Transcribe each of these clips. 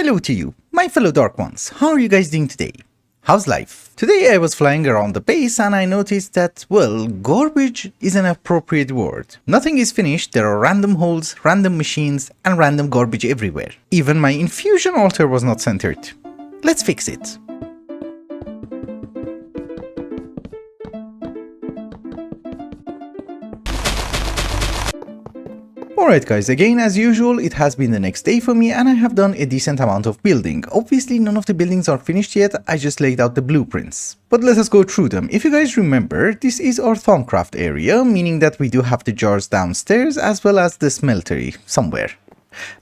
Hello to you, my fellow Dark Ones. How are you guys doing today? How's life? Today I was flying around the base and I noticed that, well, garbage is an appropriate word. Nothing is finished, there are random holes, random machines, and random garbage everywhere. Even my infusion altar was not centered. Let's fix it. Alright guys, again as usual, it has been the next day for me and I have done a decent amount of building. Obviously none of the buildings are finished yet, I just laid out the blueprints. But let us go through them. If you guys remember, this is our Thaumcraft area, meaning that we do have the jars downstairs as well as the smeltery somewhere.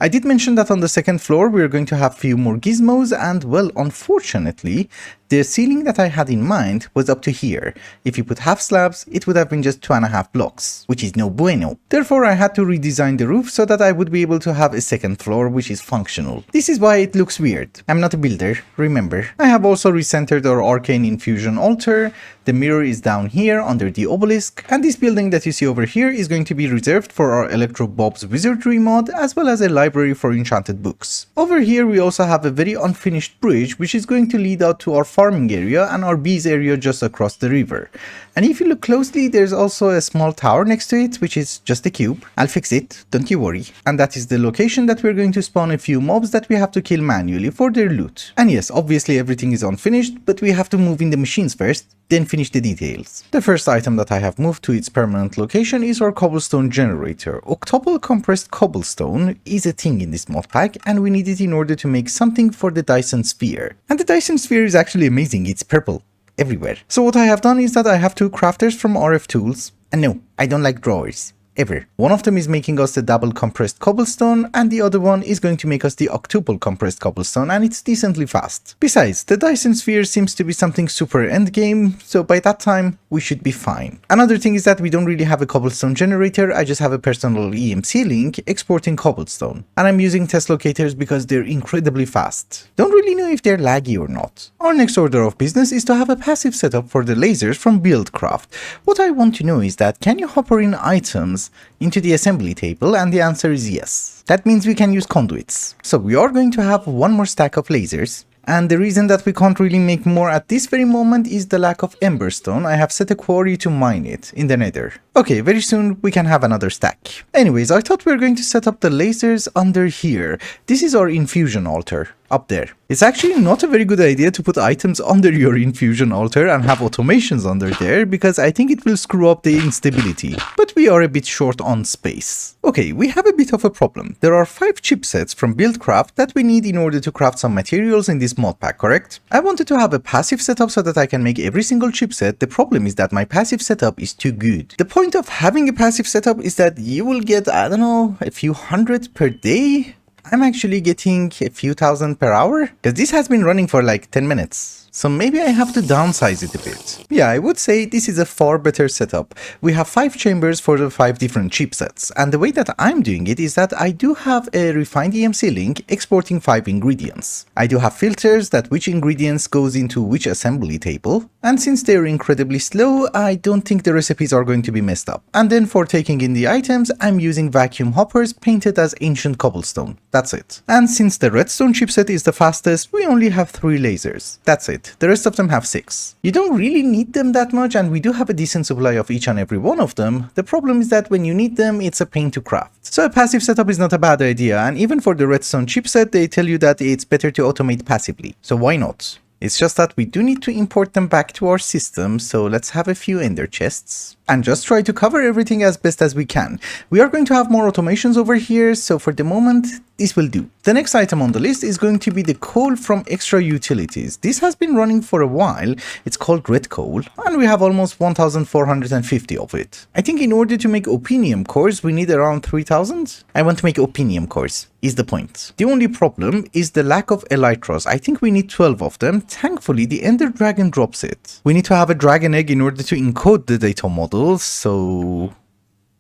I did mention that on the second floor we are going to have few more gizmos and, well, unfortunately, the ceiling that I had in mind was up to here. If you put half slabs, it would have been just 2.5 blocks, which is no bueno. Therefore, I had to redesign the roof so that I would be able to have a second floor which is functional. This is why it looks weird. I'm not a builder, remember. I have also recentered our arcane infusion altar. The mirror is down here under the obelisk, and this building that you see over here is going to be reserved for our Electro Bob's Wizardry mod, as well as a library for enchanted books. Over here we also have a very unfinished bridge which is going to lead out to our farming area and our bees area just across the river. And if you look closely, there's also a small tower next to it, which is just a cube. I'll fix it, don't you worry. And that is the location that we're going to spawn a few mobs that we have to kill manually for their loot. And yes, obviously everything is unfinished, but we have to move in the machines first, then finish the details. The first item that I have moved to its permanent location is our cobblestone generator. Octuple compressed cobblestone is a thing in this mod pack, and we need it in order to make something for the Dyson sphere. And the Dyson sphere is actually amazing, it's purple everywhere. So what I have done is that I have two crafters from RF Tools, and no, I don't like drawers. Ever. One of them is making us the double compressed cobblestone and the other one is going to make us the octuple compressed cobblestone, and it's decently fast. Besides, the Dyson sphere seems to be something super endgame, so by that time we should be fine. Another thing is that we don't really have a cobblestone generator, I just have a personal EMC link exporting cobblestone. And I'm using test locators because they're incredibly fast. Don't really know if they're laggy or not. Our next order of business is to have a passive setup for the lasers from BuildCraft. What I want to know is that, can you hopper in items into the assembly table? And the answer is yes. That means we can use conduits. So we are going to have one more stack of lasers. And the reason that we can't really make more at this very moment is the lack of emberstone. I have set a quarry to mine it in the nether. Okay, very soon we can have another stack. Anyways, I thought we were going to set up the lasers under here. This is our infusion altar. Up there. It's actually not a very good idea to put items under your infusion altar and have automations under there, because I think it will screw up the instability. But we are a bit short on space. Okay, we have a bit of a problem. There are 5 chipsets from BuildCraft that we need in order to craft some materials in this mod pack, correct? I wanted to have a passive setup so that I can make every single chipset. The problem is that my passive setup is too good. The point of having a passive setup is that you will get, I don't know, a few hundred per day. I'm actually getting a few thousand per hour, because this has been running for like 10 minutes. So maybe I have to downsize it a bit. Yeah, I would say this is a far better setup. We have 5 chambers for the 5 different chipsets, and the way that I'm doing it is that I do have a refined EMC link exporting 5 ingredients. I do have filters that which ingredients goes into which assembly table, and since they're incredibly slow, I don't think the recipes are going to be messed up. And then for taking in the items, I'm using vacuum hoppers painted as ancient cobblestone. That's it. And since the redstone chipset is the fastest, we only have 3 lasers. That's it. The rest of them have 6. You don't really need them that much, and we do have a decent supply of each and every one of them. The problem is that when you need them, it's a pain to craft. So a passive setup is not a bad idea, and even for the redstone chipset, they tell you that it's better to automate passively. So why not? It's just that we do need to import them back to our system, so let's have a few ender chests. And just try to cover everything as best as we can. We are going to have more automations over here, so for the moment, this will do. The next item on the list is going to be the coal from extra utilities. This has been running for a while. It's called red coal, and we have almost 1,450 of it. I think in order to make opinium cores, we need around 3,000. I want to make opinium cores, is the point. The only problem is the lack of elytras. I think we need 12 of them. Thankfully, the ender dragon drops it. We need to have a dragon egg in order to encode the data model. So,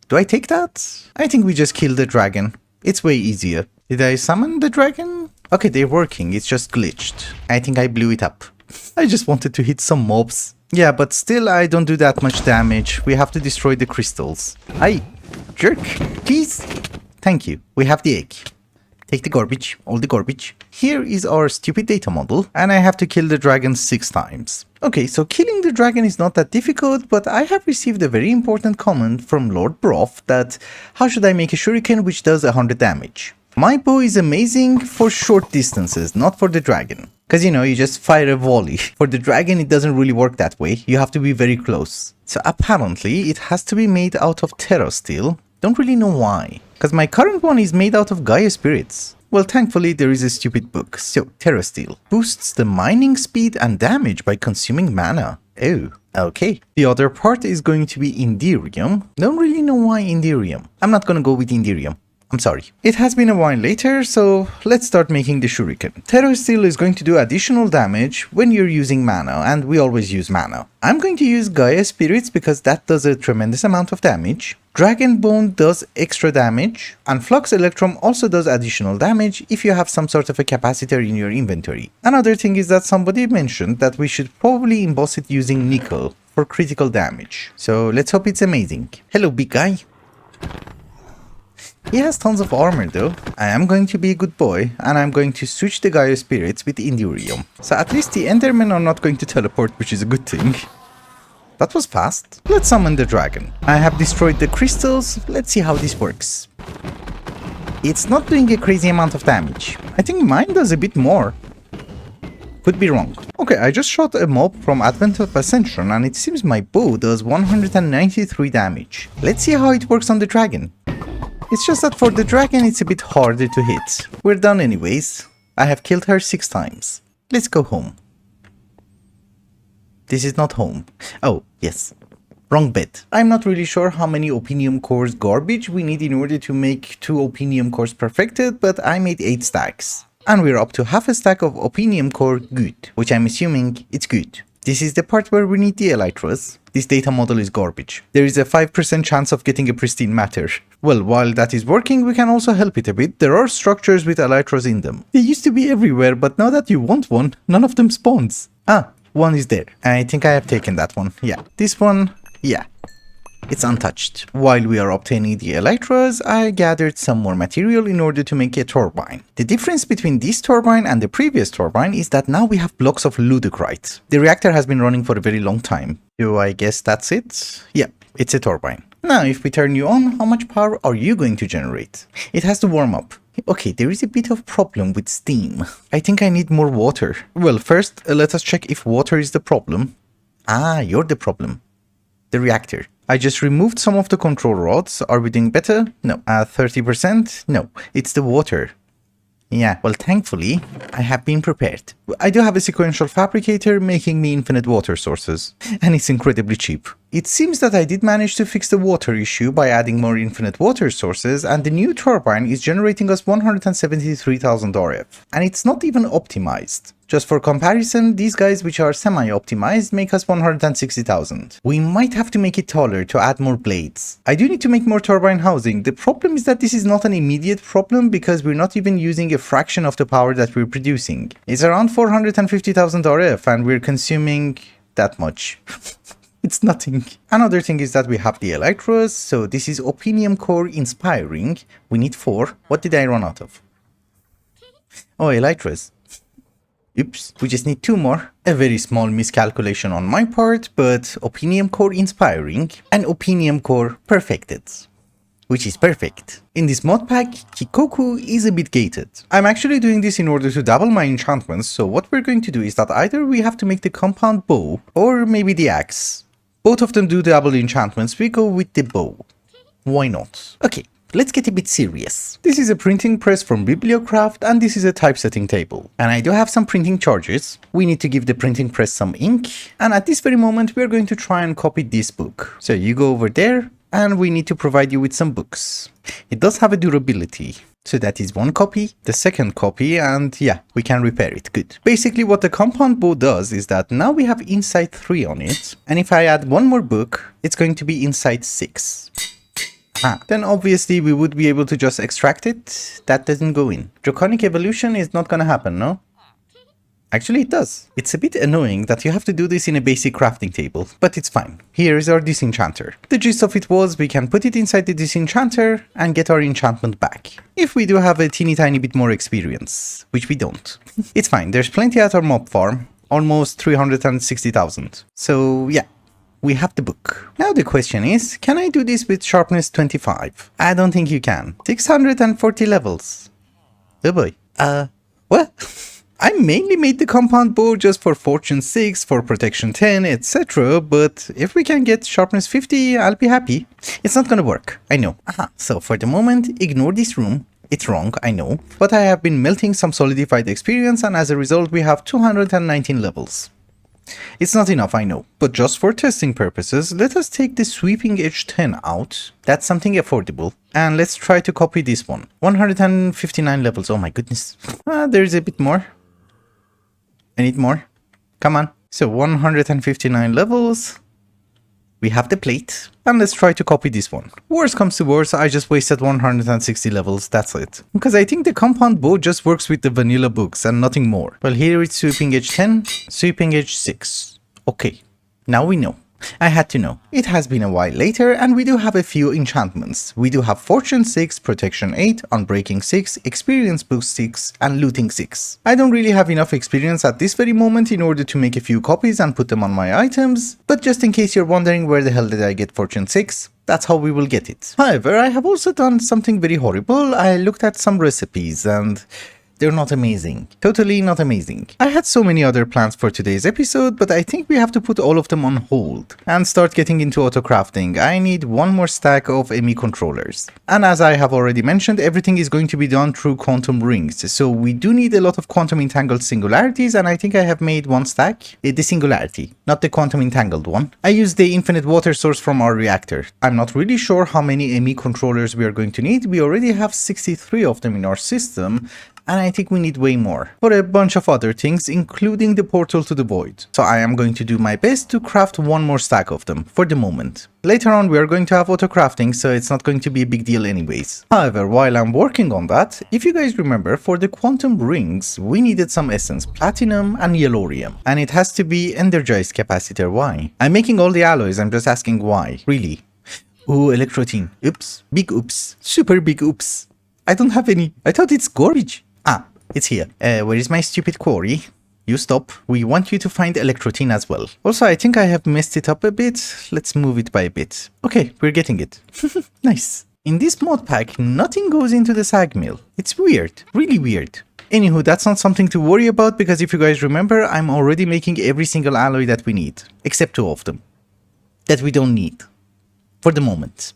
do I take that? I think we just kill the dragon. It's way easier. Did I summon the dragon? Okay, they're working. It's just glitched. I think I blew it up. I just wanted to hit some mobs. Yeah, but still I don't do that much damage. We have to destroy the crystals. Aye, jerk, please. Thank you. We have the egg. Take the garbage, all the garbage. Here is our stupid data model, and I have to kill the dragon 6 times. Okay, so killing the dragon is not that difficult, but I have received a very important comment from Lord Broth that how should I make a shuriken which does 100 damage? My bow is amazing for short distances, not for the dragon. Because you know, you just fire a volley. For the dragon it doesn't really work that way, you have to be very close. So apparently it has to be made out of terra steel. Don't really know why. Because my current one is made out of Gaia spirits. Well, thankfully there is a stupid book. So, terra steel boosts the mining speed and damage by consuming mana. Oh, okay. The other part is going to be Indirium. Don't really know why Indirium. I'm not gonna go with Indirium. I'm sorry. It has been a while later, so let's start making the shuriken. Terra steel is going to do additional damage when you're using mana, and we always use mana. I'm going to use Gaia spirits because that does a tremendous amount of damage. Dragon bone does extra damage, and flux electrum also does additional damage if you have some sort of a capacitor in your inventory. Another thing is that somebody mentioned that we should probably emboss it using nickel for critical damage. So let's hope it's amazing. Hello, big guy. He has tons of armor though. I am going to be a good boy, and I'm going to switch the Gaia spirits with Indirium. So at least the Endermen are not going to teleport, which is a good thing. That was fast. Let's summon the dragon. I have destroyed the crystals. Let's see how this works. It's not doing a crazy amount of damage. I think mine does a bit more. Could be wrong. Okay, I just shot a mob from Advent of Ascension, and it seems my bow does 193 damage. Let's see how it works on the dragon. It's just that for the dragon it's a bit harder to hit. We're done anyways. I have killed her 6 times. Let's go home. This is not home. Oh, yes. Wrong bed. I'm not really sure how many Opinium cores garbage we need in order to make 2 Opinium cores perfected, but I made 8 stacks. And we're up to half a stack of Opinium core good, which I'm assuming it's good. This is the part where we need the elytras. This data model is garbage. There is a 5% chance of getting a pristine matter. Well, while that is working, we can also help it a bit. There are structures with elytras in them. They used to be everywhere, but now that you want one, none of them spawns. Ah, one is there. I think I have taken that one. Yeah. This one, yeah. It's untouched. While we are obtaining the elytras, I gathered some more material in order to make a turbine. The difference between this turbine and the previous turbine is that now we have blocks of ludicrite. The reactor has been running for a very long time. So I guess that's it? Yep, it's a turbine. Now, if we turn you on, how much power are you going to generate? It has to warm up. Okay, there is a bit of problem with steam. I think I need more water. Well, first, let us check if water is the problem. Ah, you're the problem. The reactor. I just removed some of the control rods. Are we doing better? No. 30%? No. It's the water. Yeah, well, thankfully, I have been prepared. I do have a sequential fabricator making me infinite water sources, and it's incredibly cheap. It seems that I did manage to fix the water issue by adding more infinite water sources, and the new turbine is generating us 173,000 RF. And it's not even optimized. Just for comparison, these guys which are semi-optimized make us 160,000. We might have to make it taller to add more blades. I do need to make more turbine housing. The problem is that this is not an immediate problem because we're not even using a fraction of the power that we're producing. It's around 450,000 RF and we're consuming that much. It's nothing. Another thing is that we have the elytras, so this is Opinium Core Inspiring. We need 4. What did I run out of? Oh, elytras. Oops, we just need 2 more. A very small miscalculation on my part, but Opinium Core Inspiring and Opinium Core Perfected. Which is perfect. In this mod pack, Kikoku is a bit gated. I'm actually doing this in order to double my enchantments, so what we're going to do is that either we have to make the compound bow, or maybe the axe. Both of them do double enchantments, we go with the bow. Why not? Okay. Let's get a bit serious. This is a printing press from BuildCraft and this is a typesetting table. And I do have some printing charges. We need to give the printing press some ink. And at this very moment, we're going to try and copy this book. So you go over there and we need to provide you with some books. It does have a durability. So that is 1 copy, the second copy, and yeah, we can repair it. Good. Basically what the compound bow does is that now we have insight 3 on it. And if I add 1 more book, it's going to be insight 6. Then obviously we would be able to just extract it. That doesn't go in. Draconic evolution is not gonna happen, no? Actually, it does. It's a bit annoying that you have to do this in a basic crafting table, but it's fine. Here is our disenchanter. The gist of it was we can put it inside the disenchanter and get our enchantment back. If we do have a teeny tiny bit more experience, which we don't. It's fine, there's plenty at our mob farm, almost 360,000. So yeah, we have the book. Now the question is, can I do this with sharpness 25? I don't think you can. 640 levels. Oh boy. Well... I mainly made the compound bow just for fortune 6, for protection 10, etc. But if we can get sharpness 50, I'll be happy. It's not gonna work, I know. So for the moment, ignore this room. It's wrong, I know. But I have been melting some solidified experience and as a result we have 219 levels. It's not enough, I know. But just for testing purposes, let us take the sweeping edge 10 out. That's something affordable. And let's try to copy this one. 159 levels, oh my goodness. There's a bit more. I need more. Come on. So 159 levels. We have the plate. And let's try to copy this one. Worst comes to worst, I just wasted 160 levels. That's it. Because I think the compound bow just works with the vanilla books and nothing more. Well, here it's sweeping edge 10, sweeping edge 6. Okay. Now we know. I had to know. It has been a while later and we do have a few enchantments. We do have Fortune 6, Protection 8, Unbreaking 6, Experience Boost 6 and Looting 6. I don't really have enough experience at this very moment in order to make a few copies and put them on my items, but just in case you're wondering where the hell did I get Fortune 6, that's how we will get it. However, I have also done something very horrible. I looked at some recipes and... they're not amazing. Totally not amazing. I had so many other plans for today's episode, but I think we have to put all of them on hold and start getting into auto crafting. I need one more stack of ME controllers. And as I have already mentioned, everything is going to be done through quantum rings. So we do need a lot of quantum entangled singularities, and I think I have made one stack. The singularity, not the quantum entangled one. I used the infinite water source from our reactor. I'm not really sure how many ME controllers we are going to need. We already have 63 of them in our system. And I think we need way more for a bunch of other things, including the portal to the void. So I am going to do my best to craft one more stack of them for the moment. Later on we are going to have auto crafting, so it's not going to be a big deal anyways. However, while I'm working on that, if you guys remember, for the quantum rings we needed some essence, platinum and yellorium. And it has to be energized capacitor. Why? I'm making all the alloys, I'm just asking why. Really? Ooh, electrotine. Oops. Big oops. Super big oops. I don't have any. I thought it's garbage. Ah, it's here. Where is my stupid quarry? You stop. We want you to find electrotine as well. Also, I think I have messed it up a bit. Let's move it by a bit. Okay, we're getting it. Nice. In this mod pack, nothing goes into the sag mill. It's weird. Really weird. Anywho, that's not something to worry about because if you guys remember, I'm already making every single alloy that we need. Except 2 of them. That we don't need. For the moment.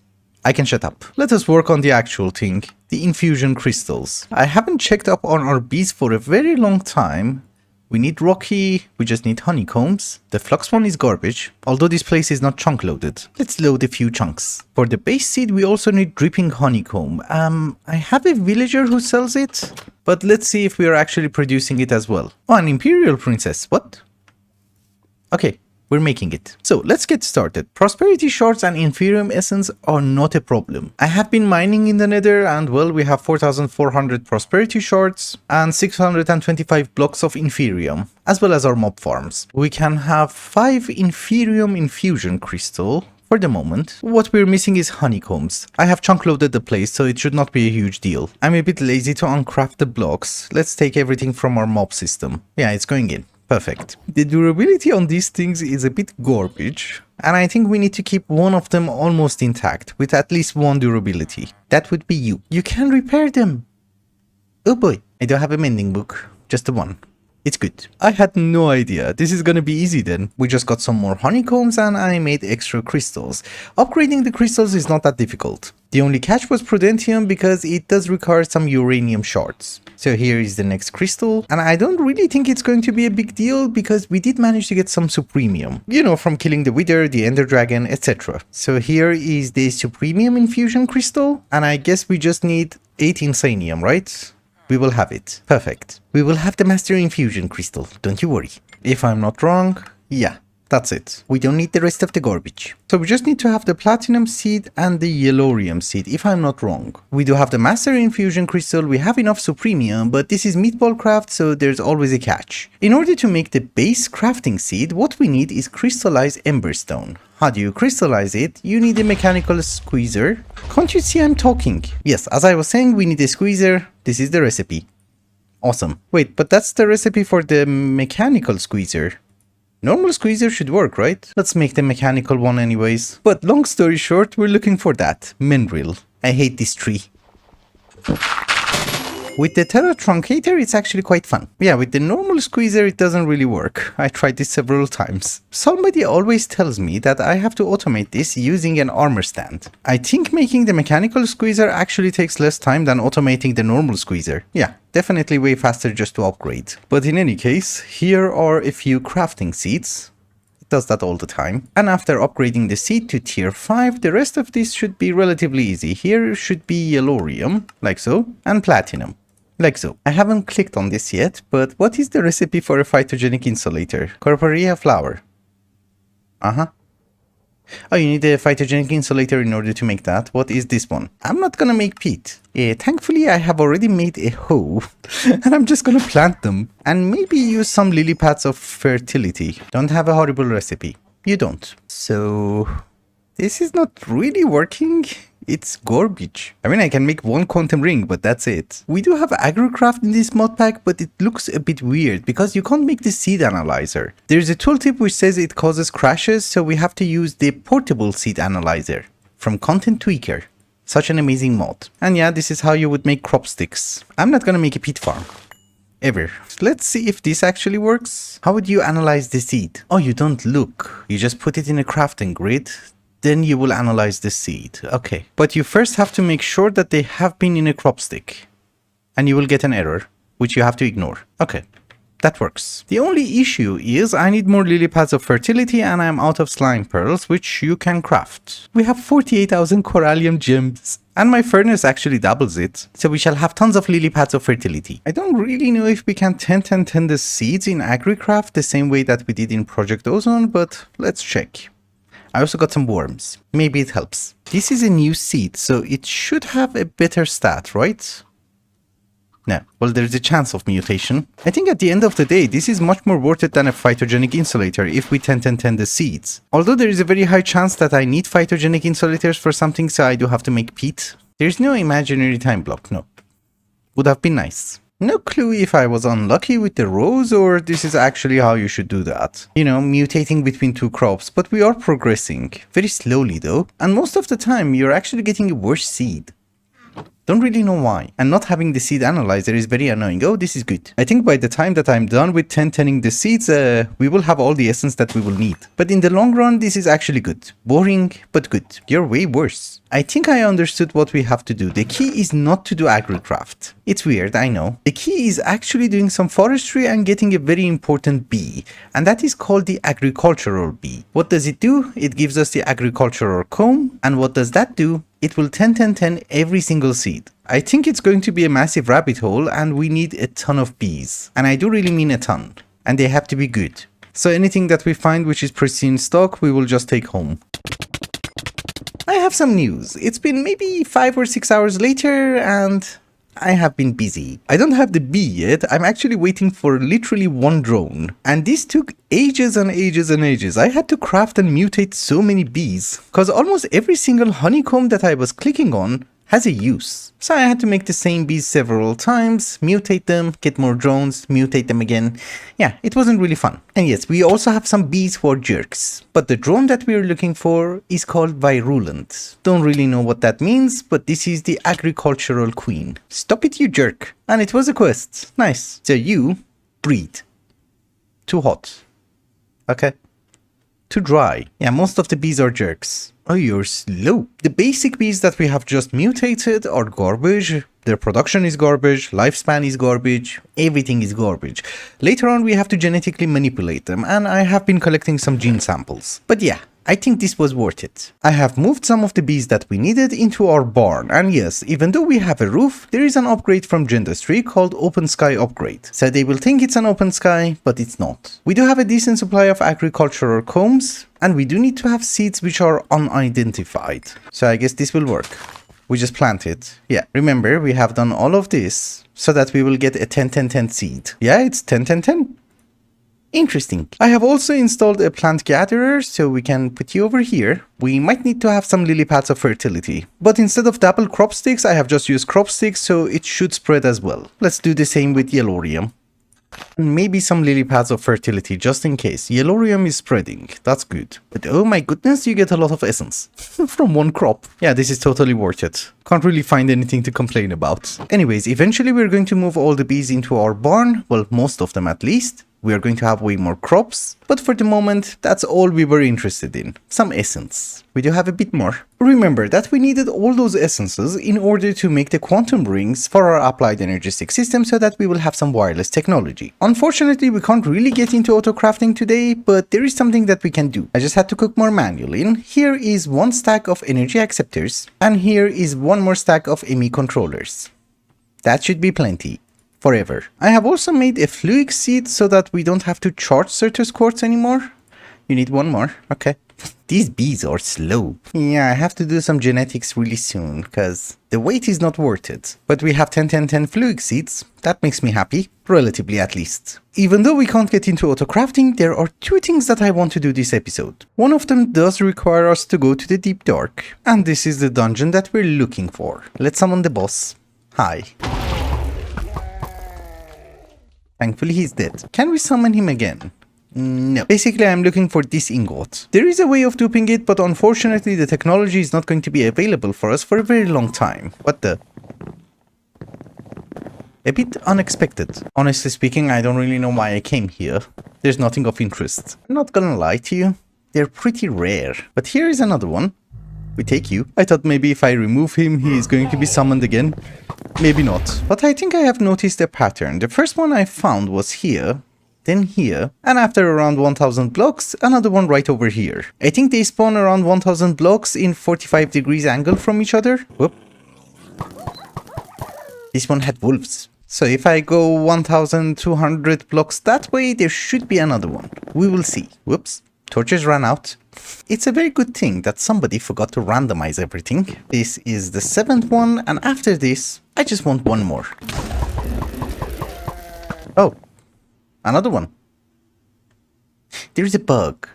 I can shut up. Let us work on the actual thing. The infusion crystals. I haven't checked up on our bees for a very long time. We need rocky, we just need honeycombs. The flux one is garbage, although this place is not chunk loaded. Let's load a few chunks. For the base seed we also need dripping honeycomb. I have a villager who sells it, but let's see if we are actually producing it as well. Oh, an imperial princess, what? Okay. We're making it. So let's get started. Prosperity shards and inferium essence are not a problem. I have been mining in the nether and well, we have 4,400 prosperity shards and 625 blocks of inferium, as well as our mob farms. We can have 5 inferium infusion crystal. For the moment, what we're missing is honeycombs. I have chunk loaded the place, so it should not be a huge deal. I'm a bit lazy to uncraft the blocks. Let's take everything from our mob system. Yeah, it's going in. Perfect. The durability on these things is a bit garbage, and I think we need to keep one of them almost intact, with at least 1 durability. That would be you. You can repair them. Oh boy, I don't have a mending book, just the one. It's good. I had no idea. This is gonna be easy then. We just got some more honeycombs and I made extra crystals. Upgrading the crystals is not that difficult. The only catch was prudentium because it does require some uranium shards. So here is the next crystal, and I don't really think it's going to be a big deal because we did manage to get some supremium. You know, from killing the wither, the ender dragon, etc. So here is the supremium infusion crystal, and I guess we just need 8 insanium, right? We will have it. Perfect. We will have the master infusion crystal, don't you worry. If I'm not wrong, yeah. That's it. We don't need the rest of the garbage. So we just need to have the platinum seed and the yellorium seed, if I'm not wrong. We do have the master infusion crystal, we have enough supremium, but this is Meatballcraft, so there's always a catch. In order to make the base crafting seed, what we need is crystallized emberstone. How do you crystallize it? You need a mechanical squeezer. Can't you see I'm talking? Yes, as I was saying, we need a squeezer. This is the recipe. Awesome. Wait, but that's the recipe for the mechanical squeezer. Normal squeezer should work, right? Let's make the mechanical one anyways. But long story short, we're looking for that. Mineral. I hate this tree. With the Terra Truncator, it's actually quite fun. Yeah, with the normal squeezer, it doesn't really work. I tried this several times. Somebody always tells me that I have to automate this using an armor stand. I think making the mechanical squeezer actually takes less time than automating the normal squeezer. Yeah, definitely way faster just to upgrade. But in any case, here are a few crafting seeds. It does that all the time. And after upgrading the seed to tier 5, the rest of this should be relatively easy. Here should be yellorium, like so, and platinum. Like so. I haven't clicked on this yet, but what is the recipe for a phytogenic insulator? Corporea flour. Oh, you need a phytogenic insulator in order to make that. What is this one? I'm not gonna make peat. Thankfully, I have already made a hoe, and I'm just gonna plant them. And maybe use some lily pads of fertility. Don't have a horrible recipe. You don't. So, this is not really working. It's garbage. I mean, I can make one quantum ring, but that's it. We do have AgriCraft in this mod pack, but it looks a bit weird because you can't make the seed analyzer. There's a tooltip which says it causes crashes, so we have to use the portable seed analyzer from Content Tweaker. Such an amazing mod. And yeah, this is how you would make crop sticks. I'm not gonna make a peat farm. Ever. Let's see if this actually works. How would you analyze the seed? Oh, you don't look. You just put it in a crafting grid. Then you will analyze the seed. Okay. But you first have to make sure that they have been in a crop stick. And you will get an error, which you have to ignore. Okay. That works. The only issue is I need more lily pads of fertility and I'm out of slime pearls, which you can craft. We have 48,000 corallium gems. And my furnace actually doubles it. So we shall have tons of lily pads of fertility. I don't really know if we can 10 the seeds in AgriCraft the same way that we did in Project Ozone, but let's check. I also got some worms. Maybe it helps. This is a new seed, so it should have a better stat, right? No. Well, there's a chance of mutation. I think at the end of the day, this is much more worth it than a phytogenic insulator if we 10 the seeds. Although there is a very high chance that I need phytogenic insulators for something, so I do have to make peat. There's no imaginary time block, no. Would have been nice. No clue if I was unlucky with the rows or this is actually how you should do that. You know, mutating between two crops, but we are progressing. Very slowly though. And most of the time you're actually getting a worse seed. Don't really know why. And not having the seed analyzer is very annoying. Oh, this is good. I think by the time that I'm done with 10 the seeds, we will have all the essence that we will need. But in the long run, this is actually good. Boring, but good. You're way worse. I think I understood what we have to do. The key is not to do AgriCraft. It's weird, I know. The key is actually doing some forestry and getting a very important bee. And that is called the agricultural bee. What does it do? It gives us the agricultural comb. And what does that do? It will 10 every single seed. I think it's going to be a massive rabbit hole and we need a ton of bees. And I do really mean a ton. And they have to be good. So anything that we find which is pristine stock, we will just take home. I have some news. It's been maybe 5 or 6 hours later and I have been busy. I don't have the bee yet. I'm actually waiting for literally one drone. And this took ages and ages and ages. I had to craft and mutate so many bees because almost every single honeycomb that I was clicking on has a use. So I had to make the same bees several times, mutate them, get more drones, mutate them again. Yeah, it wasn't really fun. And yes, we also have some bees who are jerks. But the drone that we are looking for is called Virulent. Don't really know what that means, but this is the agricultural queen. Stop it, you jerk. And it was a quest. Nice. So you breed. Too hot. Okay. Too dry. Yeah, most of the bees are jerks. Oh, you're slow. The basic bees that we have just mutated are garbage. Their production is garbage, lifespan is garbage, everything is garbage. Later on, we have to genetically manipulate them, and I have been collecting some gene samples. But yeah, I think this was worth it. I have moved some of the bees that we needed into our barn, and yes, even though we have a roof, there is an upgrade from Gendustry called Open Sky Upgrade. So they will think it's an open sky, but it's not. We do have a decent supply of agricultural combs, and we do need to have seeds which are unidentified. So I guess this will work. We just plant it. Yeah, remember, we have done all of this so that we will get a 10-10-10 seed. Yeah, it's 10-10-10. Interesting. I have also installed a plant gatherer, so we can put you over here. We might need to have some lily pads of fertility. But instead of double crop sticks, I have just used crop sticks, so it should spread as well. Let's do the same with yellorium. And maybe some lily pads of fertility, just in case. Yellorium is spreading. That's good. But oh my goodness, you get a lot of essence from one crop. Yeah, this is totally worth it. Can't really find anything to complain about. Anyways, eventually we're going to move all the bees into our barn. Well, most of them at least. We are going to have way more crops, but for the moment, that's all we were interested in. Some essence. We do have a bit more. Remember that we needed all those essences in order to make the quantum rings for our applied energistic system so that we will have some wireless technology. Unfortunately, we can't really get into auto crafting today, but there is something that we can do. I just had to cook more manually. Here is one stack of energy acceptors, and here is one more stack of ME controllers. That should be plenty. Forever. I have also made a fluid seed so that we don't have to charge Certus quartz anymore. You need one more. Okay. These bees are slow. Yeah, I have to do some genetics really soon because the weight is not worth it. But we have 10-10-10 fluid seeds. That makes me happy. Relatively at least. Even though we can't get into auto crafting, there are two things that I want to do this episode. One of them does require us to go to the deep dark. And this is the dungeon that we're looking for. Let's summon the boss. Hi. Thankfully he's dead. Can we summon him again? No. Basically I'm looking for this ingot. There is a way of duping it, but unfortunately the technology is not going to be available for us for a very long time. What the? A bit unexpected. Honestly speaking, I don't really know why I came here. There's nothing of interest. I'm not gonna lie to you. They're pretty rare. But here is another one. We take you. I thought maybe if I remove him, he is going to be summoned again. Maybe not. But I think I have noticed a pattern. The first one I found was here, then here, and after around 1000 blocks, another one right over here. I think they spawn around 1000 blocks in 45 degrees angle from each other. Whoop. This one had wolves. So if I go 1200 blocks that way, there should be another one. We will see. Whoops. Torches ran out. It's a very good thing that somebody forgot to randomize everything. This is the 7th one, and after this, I just want one more. Oh, another one. There is a bug,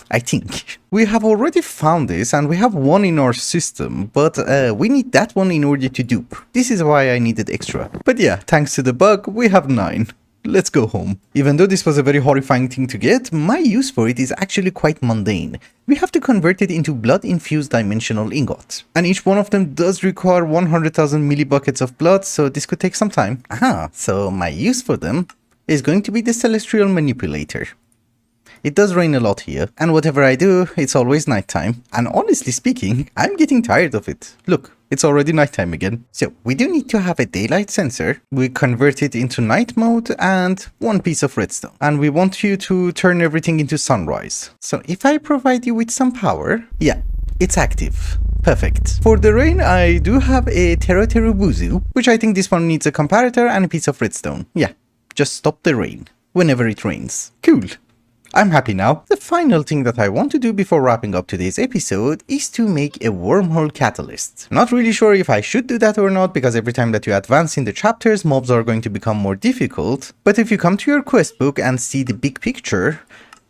I think. We have already found this, and we have one in our system, but we need that one in order to dupe. This is why I needed extra. But yeah, thanks to the bug, we have 9. Let's go home. Even though this was a very horrifying thing to get, my use for it is actually quite mundane. We have to convert it into blood-infused dimensional ingots. And each one of them does require 100,000 millibuckets of blood, so this could take some time. Aha, so my use for them is going to be the Celestial Manipulator. It does rain a lot here, and whatever I do, it's always nighttime. And honestly speaking, I'm getting tired of it. Look, it's already nighttime again. So we do need to have a daylight sensor. We convert it into night mode and one piece of redstone. And we want you to turn everything into sunrise. So if I provide you with some power, yeah, it's active. Perfect. For the rain, I do have a Terubuzu, which I think this one needs a comparator and a piece of redstone. Yeah, just stop the rain whenever it rains. Cool. I'm happy now. The final thing that I want to do before wrapping up today's episode is to make a wormhole catalyst. Not really sure if I should do that or not, because every time that you advance in the chapters, mobs are going to become more difficult. But if you come to your quest book and see the big picture,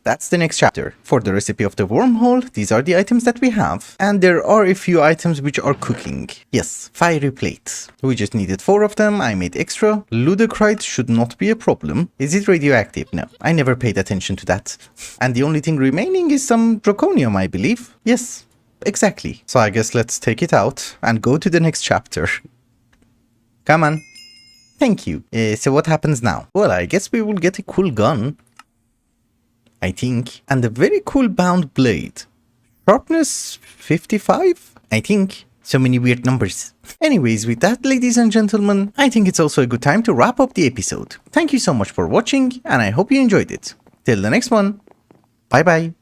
that's the next chapter. For the recipe of the wormhole, these are the items that we have. And there are a few items which are cooking. Yes, fiery plates. We just needed 4 of them, I made extra. Ludocrite should not be a problem. Is it radioactive? No, I never paid attention to that. And the only thing remaining is some draconium, I believe. Yes, exactly. So I guess let's take it out and go to the next chapter. Come on. Thank you. So what happens now? Well, I guess we will get a cool gun, I think, and a very cool bound blade. Sharpness 55, I think. So many weird numbers. Anyways, with that, ladies and gentlemen, I think it's also a good time to wrap up the episode. Thank you so much for watching, and I hope you enjoyed it. Till the next one, bye bye.